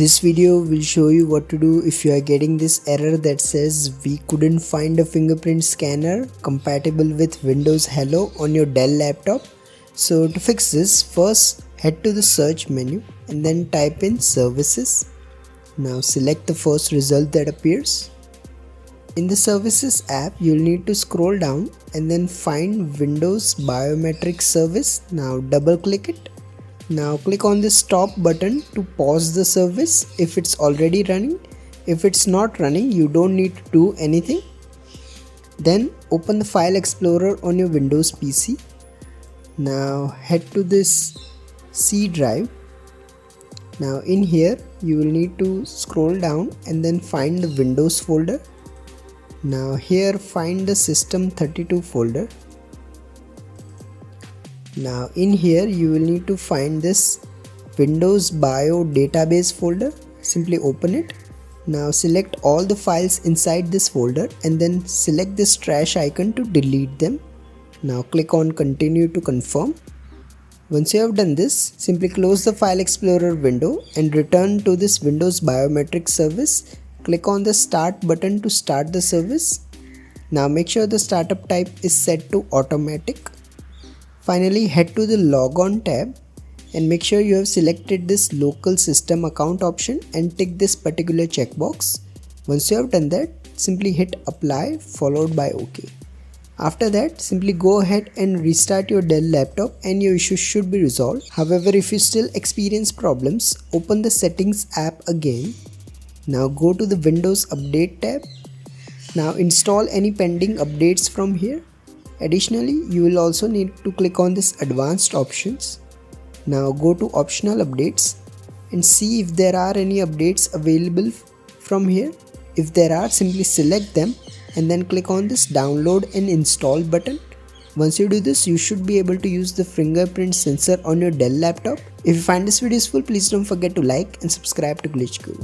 This video will show you what to do if you are getting this error that says we couldn't find a fingerprint scanner compatible with Windows Hello on your Dell laptop. So to fix this, first head to the search menu and then type in services. Now select the first result that appears. In the services app, you'll need to scroll down and then find Windows Biometric Service. Now double click it. Now click on the stop button to pause the service if it's already running. If it's not running, you don't need to do anything. Then open the File Explorer on your Windows PC. Now head to this C drive. Now in here you will need to scroll down and then find the Windows folder. Now here find the System32 folder. Now in here you will need to find this Windows Bio Database folder. Simply open it. Now select all the files inside this folder and then select this trash icon to delete them. Now click on Continue to confirm. Once you have done this, simply close the File Explorer window and return to this Windows Biometric Service. Click on the Start button to start the service. Now make sure the startup type is set to automatic. Finally, head to the Logon tab and make sure you have selected this local system account option and tick this particular checkbox. Once you have done that, simply hit apply followed by OK. After that, simply go ahead and restart your Dell laptop and your issue should be resolved. However, if you still experience problems, open the settings app again. Now go to the Windows Update tab. Now install any pending updates from here. Additionally, you will also need to click on this advanced options. Now go to optional updates and see if there are any updates available from here. If there are, simply select them and then click on this download and install button. Once you do this, you should be able to use the fingerprint sensor on your Dell laptop. If you find this video useful, please don't forget to like and subscribe to Glitch Guru.